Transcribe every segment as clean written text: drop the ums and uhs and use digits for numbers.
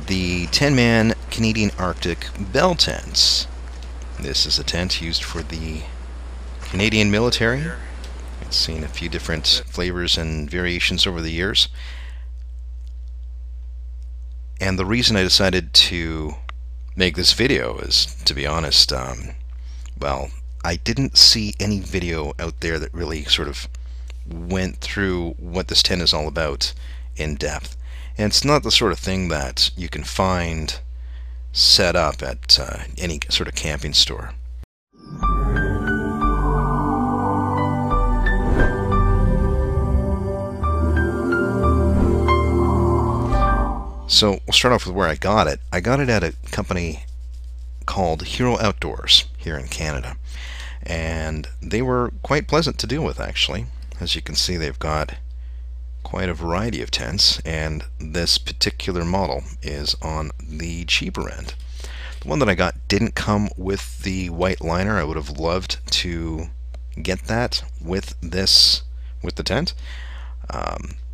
the 10-man Canadian Arctic Bell Tents. This is a tent used for the Canadian military. It's seen a few different flavors and variations over the years. And the reason I decided to make this video is, to be honest, well, I didn't see any video out there that really sort of went through what this tent is all about in depth. And it's not the sort of thing that you can find set up at any sort of camping store. So we'll start off with where I got it. I got it at a company called Hero Outdoors here in Canada, and they were quite pleasant to deal with, actually. As you can see, they've got quite a variety of tents, and this particular model is on the cheaper end. The one that I got didn't come with the white liner. I would have loved to get that with the tent.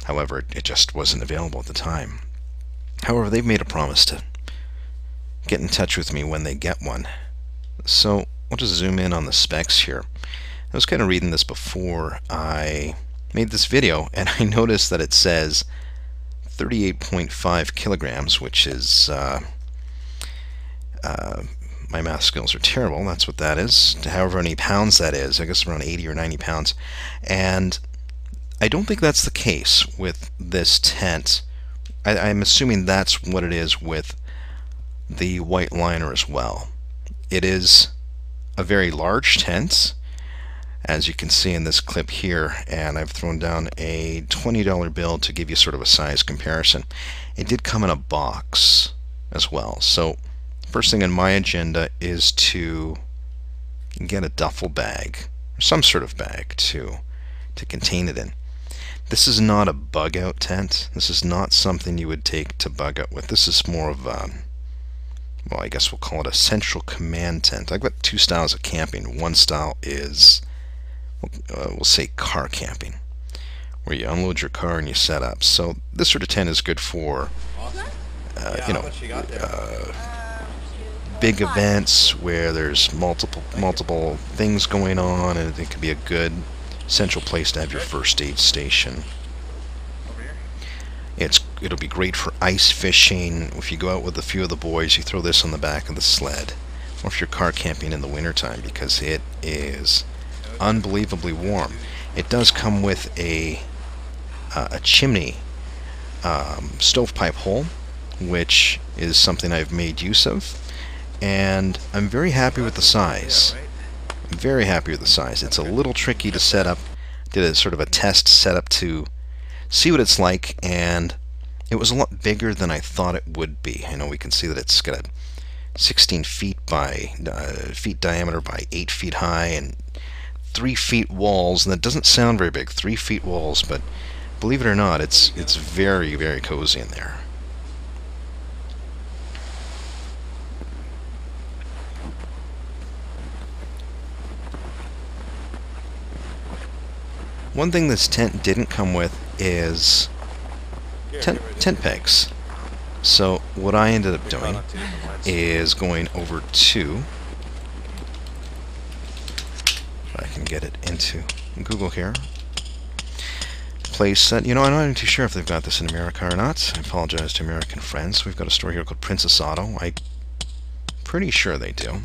However, it just wasn't available at the time. However, they've made a promise to get in touch with me when they get one. So we'll just zoom in on the specs here. I was kind of reading this before I made this video, and I noticed that it says 38.5 kilograms, which is, my math skills are terrible, that's what that is. However many pounds that is, I guess around 80 or 90 pounds. And I don't think that's the case with this tent. I'm assuming that's what it is with the white liner as well. It is a very large tent, as you can see in this clip here, and I've thrown down a $20 bill to give you sort of a size comparison. It did come in a box as well. So first thing on my agenda is to get a duffel bag, or some sort of bag to contain it in. This is not a bug out tent. This is not something you would take to bug out with. This is more of a, well, I guess we'll call it a central command tent. I've got two styles of camping. One style is, we'll say car camping, where you unload your car and you set up. So this sort of tent is good for, you know, big events where there's multiple things going on, and it could be a good central place to have your first aid station. It'll be great for ice fishing. If you go out with a few of the boys, you throw this on the back of the sled, or if you're car camping in the wintertime, because it is unbelievably warm. It does come with a chimney stovepipe hole, which is something I've made use of, and I'm very happy with the size. Very happy with the size. It's a little tricky to set up. Did a sort of a test setup to see what it's like, and it was a lot bigger than I thought it would be. You know, we can see that it's got a 16 feet diameter by 8 feet high, and 3 feet walls. And that doesn't sound very big, 3 feet walls, but believe it or not, it's very, very cozy in there. One thing this tent didn't come with is tent pegs. So what I ended up doing is going over to, if I can get it into Google here, place that, you know, I'm not even too sure if they've got this in America or not. I apologize to American friends. We've got a store here called Princess Auto. I'm pretty sure they do.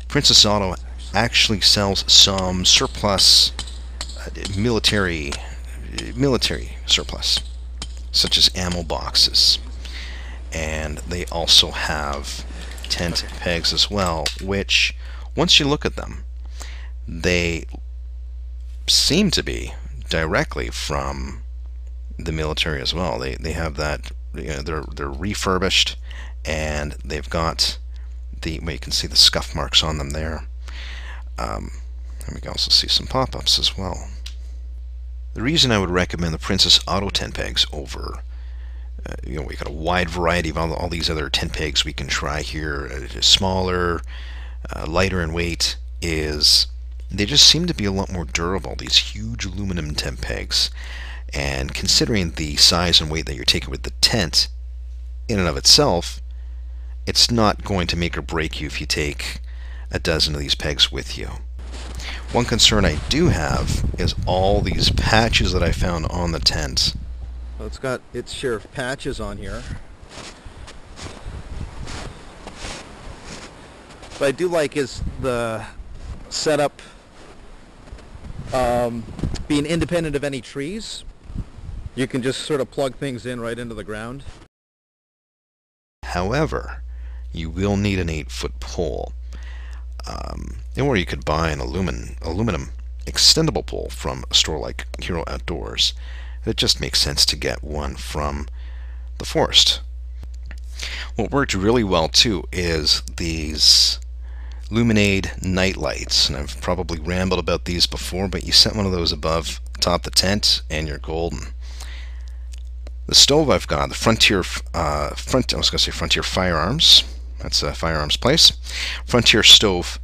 Princess Auto actually sells some surplus military surplus, such as ammo boxes, and they also have tent pegs as well, which once you look at them, they seem to be directly from the military as well. They have that, you know, they're refurbished, and they've got the, well, you can see the scuff marks on them there. And we can also see some pop-ups as well. The reason I would recommend the Princess Auto tent pegs over, you know, we got a wide variety of all these other tent pegs we can try here, smaller, lighter in weight, is they just seem to be a lot more durable, these huge aluminum tent pegs. And considering the size and weight that you're taking with the tent, in and of itself, it's not going to make or break you if you take a dozen of these pegs with you. One concern I do have is all these patches that I found on the tent. Well, it's got its share of patches on here. What I do like is the setup being independent of any trees. You can just sort of plug things in right into the ground. However, you will need an 8-foot pole. Or you could buy an aluminum extendable pole from a store like Hero Outdoors. It just makes sense to get one from the forest. What worked really well too is these Luminade night lights, and I've probably rambled about these before, but you set one of those above top the tent and you're golden. The stove I've got, the Frontier Firearms. That's a firearms place. Frontier stove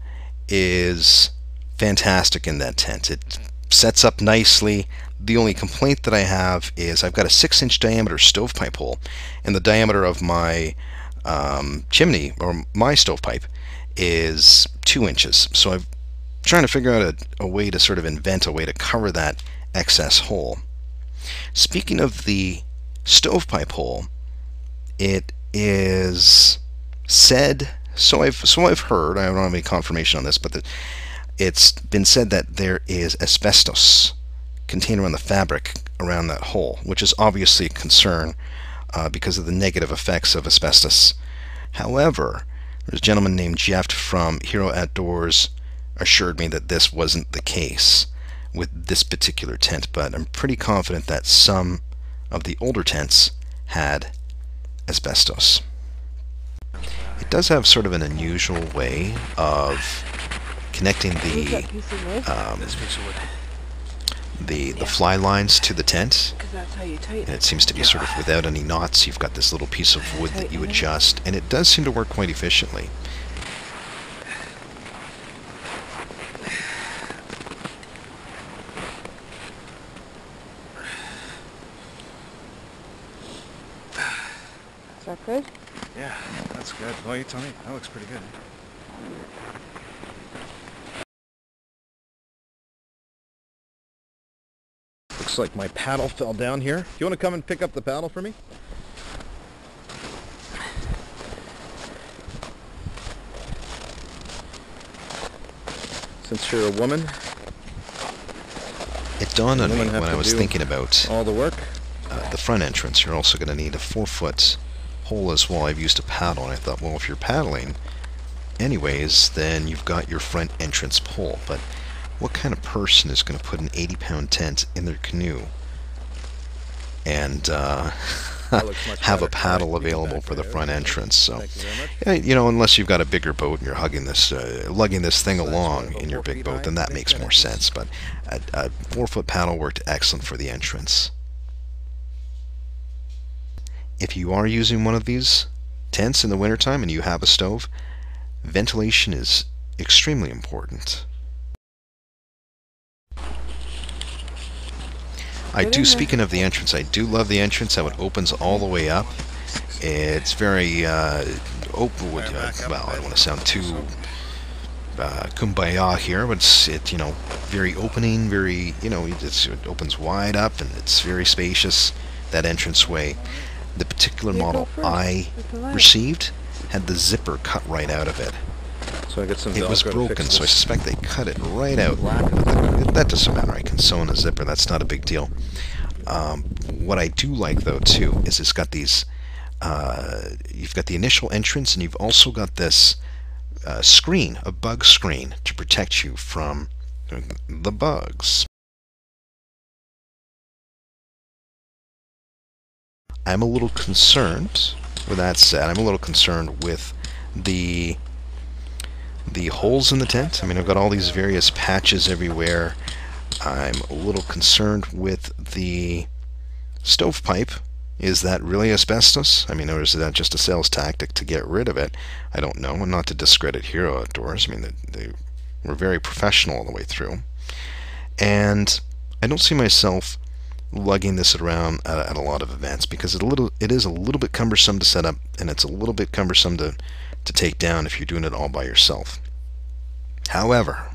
is fantastic in that tent. It sets up nicely. The only complaint that I have is I've got a 6-inch diameter stovepipe hole, and the diameter of my chimney, or my stovepipe, is 2 inches. So I'm trying to figure out a way to sort of invent a way to cover that excess hole. Speaking of the stovepipe hole, it is said, so I've heard, I don't have any confirmation on this, but it's been said that there is asbestos contained around the fabric around that hole, which is obviously a concern because of the negative effects of asbestos. However, there's a gentleman named Jeff from Hero Outdoors assured me that this wasn't the case with this particular tent, but I'm pretty confident that some of the older tents had asbestos. It does have sort of an unusual way of connecting the fly lines to the tent, and it seems to be sort of without any knots. You've got this little piece of wood that you adjust, and it does seem to work quite efficiently. Is that good? Yeah, that's good. Well, you tell me. That looks pretty good. Looks like my paddle fell down here. Do you want to come and pick up the paddle for me? Since you're a woman. It dawned on me when I was thinking about all the work. The front entrance, you're also going to need a 4-foot hole as well. I've used a paddle, and I thought, well, if you're paddling anyways, then you've got your front entrance pole. But what kind of person is going to put an 80-pound tent in their canoe and have a paddle available for the front entrance? So, you know, unless you've got a bigger boat and you're lugging this thing along in your big boat, then that makes more sense. But a 4-foot paddle worked excellent for the entrance. If you are using one of these tents in the wintertime and you have a stove, ventilation is extremely important. Speaking of the entrance, I do love the entrance, how it opens all the way up. It's very open. Well, I don't want to sound too kumbaya here, but it's you know, very opening, very, you know, it opens wide up and it's very spacious, that entranceway. The particular model I received had the zipper cut right out of it. So I get some. It was broken, so I suspect they cut it right out. That doesn't matter. I can sew in a zipper. That's not a big deal. What I do like, though, too, is it's got these. You've got the initial entrance, and you've also got this screen, a bug screen, to protect you from the bugs. I'm a little concerned. With that said, I'm a little concerned with the holes in the tent. I mean, I've got all these various patches everywhere. I'm a little concerned with the stovepipe. Is that really asbestos? I mean, or is that just a sales tactic to get rid of it? I don't know. And not to discredit Hero Outdoors. I mean, they were very professional all the way through. And I don't see myself lugging this around at a lot of events, because it is a little bit cumbersome to set up, and it's a little bit cumbersome to take down if you're doing it all by yourself. However,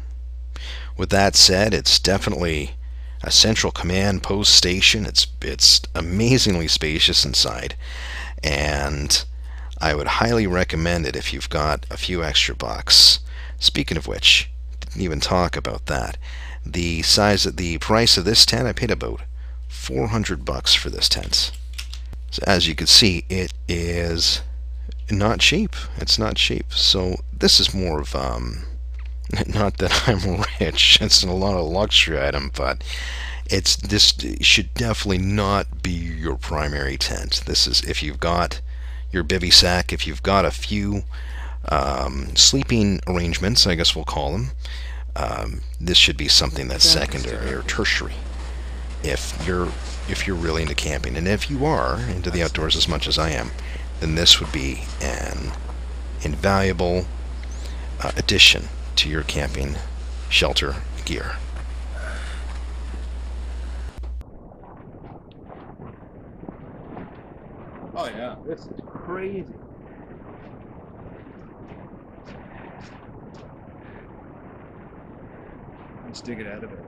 with that said, it's definitely a central command post station. It's amazingly spacious inside, and I would highly recommend it if you've got a few extra bucks. Speaking of which, didn't even talk about that. The price of this tent, I paid about 400 bucks for this tent. So as you can see, it is not cheap. It's not cheap. So this is more of not that I'm rich. It's a lot of luxury item, but this should definitely not be your primary tent. This is if you've got your bivy sack, if you've got a few sleeping arrangements, I guess we'll call them. This should be something that's secondary or tertiary if you're really into camping. And if you are into the outdoors as much as I am, then this would be an invaluable addition to your camping shelter gear. Oh yeah, this is crazy. Let's dig it out of it.